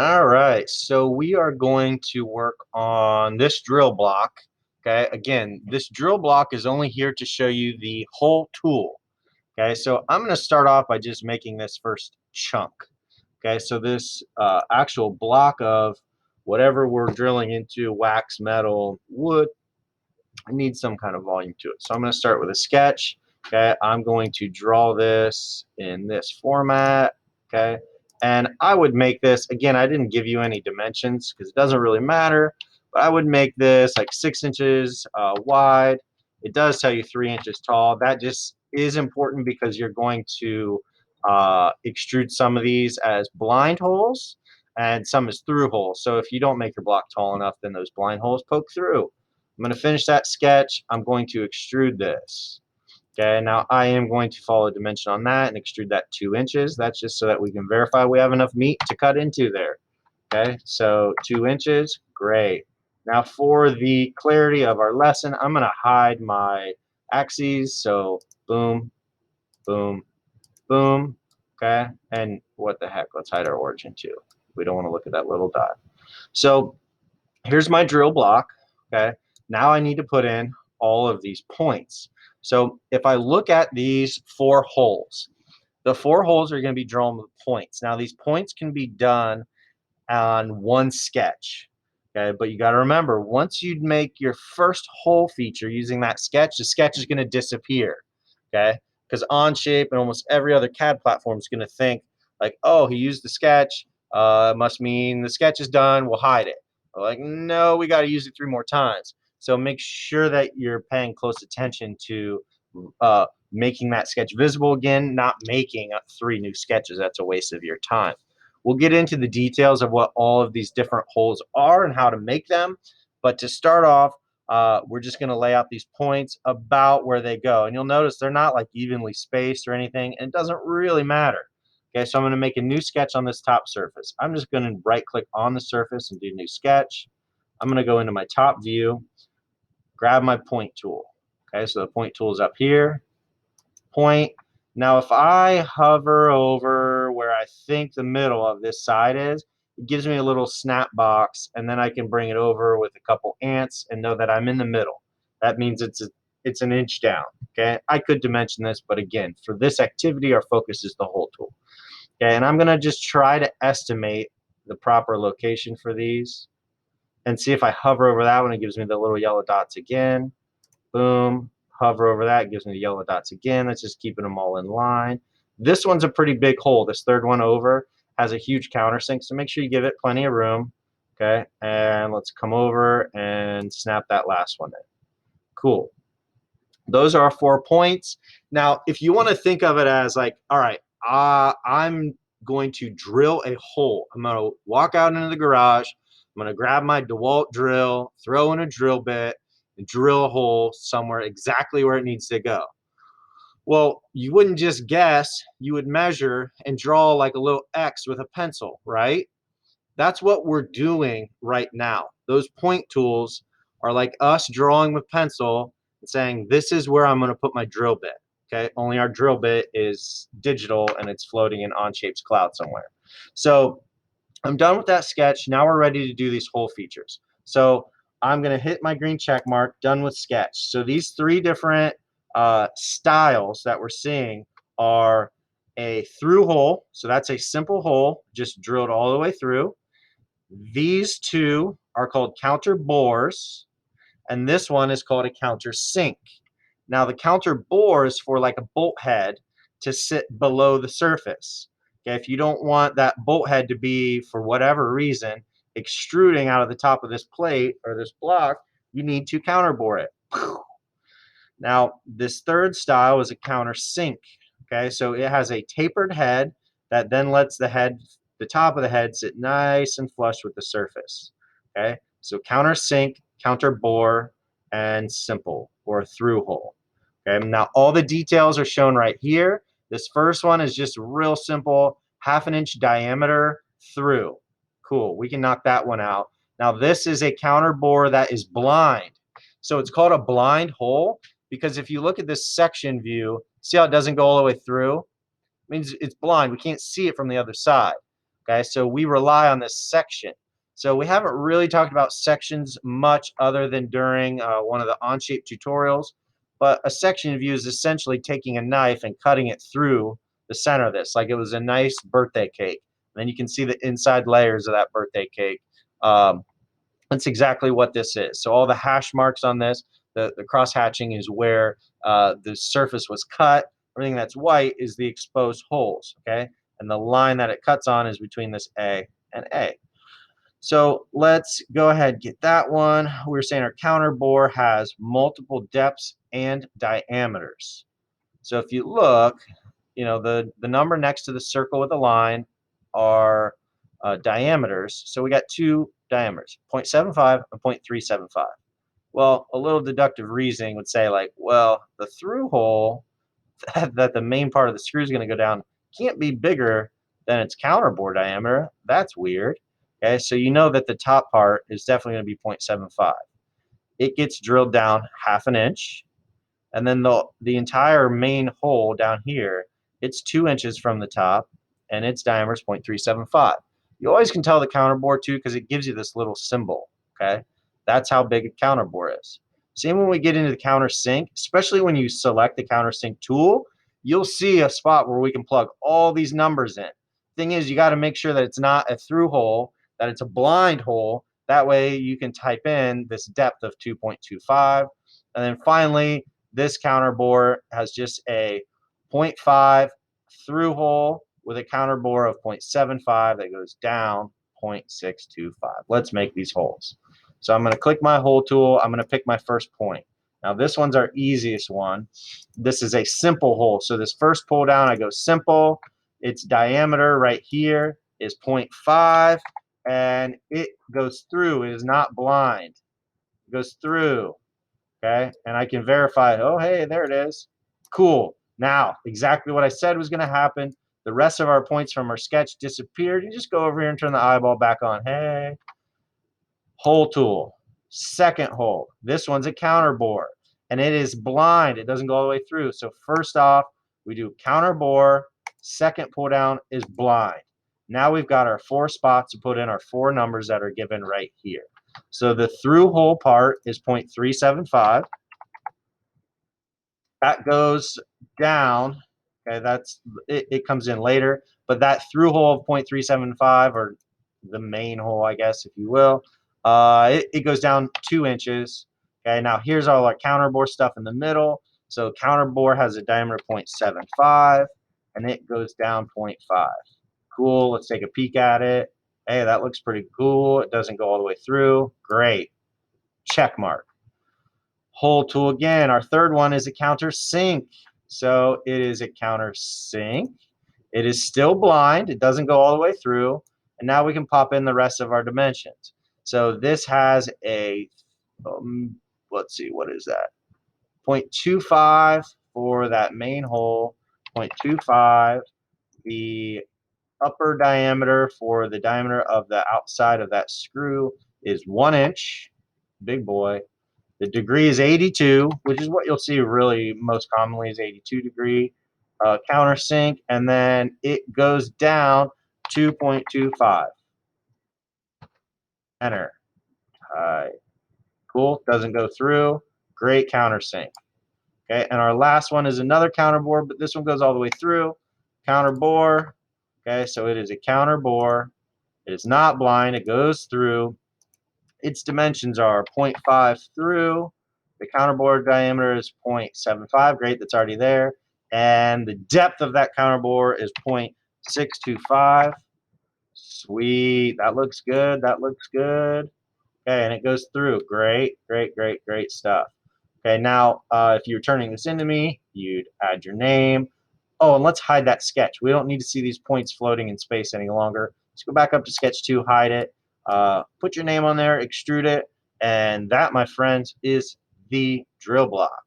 All right, so we are going to work on this drill block. Okay, again, this drill block is only here to show you the whole tool. Okay, so I'm going to start off by just making this first chunk. Okay, so this actual block of whatever we're drilling into, wax, metal, wood, I need some kind of volume to it. So I'm going to start with a sketch. Okay, I'm going to draw this in this format. Okay, and I would make this, again, I didn't give you any dimensions because it doesn't really matter, but I would make this like 6 inches wide. It does tell you 3 inches tall. That just is important because you're going to extrude some of these as blind holes and some as through holes. So if you don't make your block tall enough, then those blind holes poke through. I'm going to finish that sketch. I'm going to extrude this. Okay, now I am going to follow a dimension on that and extrude that 2 inches. That's just so that we can verify we have enough meat to cut into there. Okay, so 2 inches, great. Now for the clarity of our lesson, I'm going to hide my axes. So boom, boom, boom. Okay, and what the heck, let's hide our origin too. We don't want to look at that little dot. So here's my drill block. Okay, now I need to put in all of these points. So if I look at these 4 holes, the 4 holes are going to be drawn with points. Now these points can be done on one sketch. Okay, but you got to remember, once you make your first hole feature using that sketch, the sketch is going to disappear. Okay, because Onshape and almost every other CAD platform is going to think like, oh, he used the sketch, must mean the sketch is done, we'll hide it. We're like, no, we got to use it 3 more times. So make sure that you're paying close attention to making that sketch visible again, not making 3 new sketches. That's a waste of your time. We'll get into the details of what all of these different holes are and how to make them. But to start off, we're just going to lay out these points about where they go. And you'll notice they're not like evenly spaced or anything, and it doesn't really matter. Okay, so I'm going to make a new sketch on this top surface. I'm just going to right click on the surface and do new sketch. I'm going to go into my top view, grab my point tool. Okay, so the point tool is up here, point. Now, if I hover over where I think the middle of this side is, it gives me a little snap box, and then I can bring it over with a couple ants and know that I'm in the middle. That means it's an inch down. Okay, I could dimension this, but again, for this activity, our focus is the hole tool. Okay, and I'm gonna just try to estimate the proper location for these and see if I hover over that one, it gives me the little yellow dots again. Boom, hover over that, gives me the yellow dots again. That's just keeping them all in line. This one's a pretty big hole. This third one over has a huge countersink, so make sure you give it plenty of room. Okay, and let's come over and snap that last one in. Cool. Those are our 4 points. Now, if you want to think of it as like, all right, I'm going to drill a hole. I'm going to walk out into the garage. I'm going to grab my DeWalt drill, throw in a drill bit, and drill a hole somewhere exactly where it needs to go. Well, you wouldn't just guess, you would measure and draw like a little X with a pencil, right? That's what we're doing right now. Those point tools are like us drawing with pencil and saying, this is where I'm going to put my drill bit. Okay, only our drill bit is digital and it's floating in Onshape's cloud somewhere. So I'm done with that sketch. Now we're ready to do these hole features. So I'm going to hit my green check mark, done with sketch. So these 3 different styles that we're seeing are a through hole. So that's a simple hole, just drilled all the way through. These 2 are called counter bores, and this one is called a counter sink. Now, the counter bore is for like a bolt head to sit below the surface. Okay, if you don't want that bolt head to be, for whatever reason, extruding out of the top of this plate or this block, you need to counter bore it. Now, this third style is a counter sink. Okay, so it has a tapered head that then lets the top of the head sit nice and flush with the surface. Okay, so counter sink, counter bore, and simple or through hole. Okay, now all the details are shown right here. This first one is just real simple, 1/2 inch diameter through. Cool, we can knock that one out. Now this is a counter bore that is blind. So it's called a blind hole because if you look at this section view, see how it doesn't go all the way through? It means it's blind. We can't see it from the other side. Okay, so we rely on this section. So we haven't really talked about sections much other than during one of the Onshape tutorials, but a section view is essentially taking a knife and cutting it through the center of this, like it was a nice birthday cake. And then you can see the inside layers of that birthday cake. Um, that's exactly what this is. So all the hash marks on this, the cross hatching is where the surface was cut. Everything that's white is the exposed holes, okay? And the line that it cuts on is between this A and A. So let's go ahead and get that one. We were saying our counter bore has multiple depths and diameters. So if you look, you know, the number next to the circle with a line are diameters. So we got two diameters, 0.75 and 0.375. Well, a little deductive reasoning would say like, well, the through hole that the main part of the screw is going to go down can't be bigger than its counter bore diameter. That's weird. Okay, so you know that the top part is definitely going to be 0.75. It gets drilled down half an inch, and then the entire main hole down here, it's 2 inches from the top, and its diameter is 0.375. You always can tell the counter bore too because it gives you this little symbol. Okay, that's how big a counter bore is. Same when we get into the countersink, especially when you select the countersink tool, you'll see a spot where we can plug all these numbers in. Thing is, you got to make sure that it's not a through hole, that it's a blind hole. That way you can type in this depth of 2.25. And then finally, this counter bore has just a zero 0.5 through hole with a counter bore of 0.75 that goes down 0.625. Let's make these holes. So I'm going to click my hole tool. I'm going to pick my first point. Now this one's our easiest one. This is a simple hole. So this first pull down, I go simple. Its diameter right here is 0.5, and it goes through. It is not blind. It goes through. Okay, and I can verify, oh, hey, there it is. Cool. Now, exactly what I said was going to happen. The rest of our points from our sketch disappeared. You just go over here and turn the eyeball back on. Hey, hole tool, second hole. This one's a counter bore, and it is blind. It doesn't go all the way through. So first off, we do counter bore. Second pull down is blind. Now we've got our 4 spots to put in our 4 numbers that are given right here. So the through hole part is 0.375. That goes down. Okay, that's it comes in later, but that through hole of 0.375, or the main hole, I guess, if you will, it goes down 2 inches. Okay, now here's all our counter bore stuff in the middle. So counter bore has a diameter of 0.75, and it goes down 0.5. Cool. Let's take a peek at it. Hey, that looks pretty cool. It doesn't go all the way through. Great. Check mark. Hole tool again. Our third one is a countersink. So it is a countersink. It is still blind. It doesn't go all the way through. And now we can pop in the rest of our dimensions. So this has a, let's see, what is that? 0.25 for that main hole, 0.25. The upper diameter for the diameter of the outside of that screw is 1 inch. Big boy. The degree is 82, which is what you'll see really most commonly is 82 degree countersink, and then it goes down 2.25. Enter. Cool. Doesn't go through. Great countersink. Okay, and our last one is another counter bore, but this one goes all the way through. Counter bore. Okay, so it is a counter bore. It is not blind. It goes through. Its dimensions are 0.5 through. The counterbore diameter is 0.75. Great, that's already there. And the depth of that counterbore is 0.625. Sweet. That looks good. That looks good. Okay, and it goes through. Great, great, great, great stuff. Okay, now if you're turning this into me, you'd add your name. Oh, and let's hide that sketch. We don't need to see these points floating in space any longer. Let's go back up to sketch 2, hide it, put your name on there, extrude it, and that, my friends, is the drill block.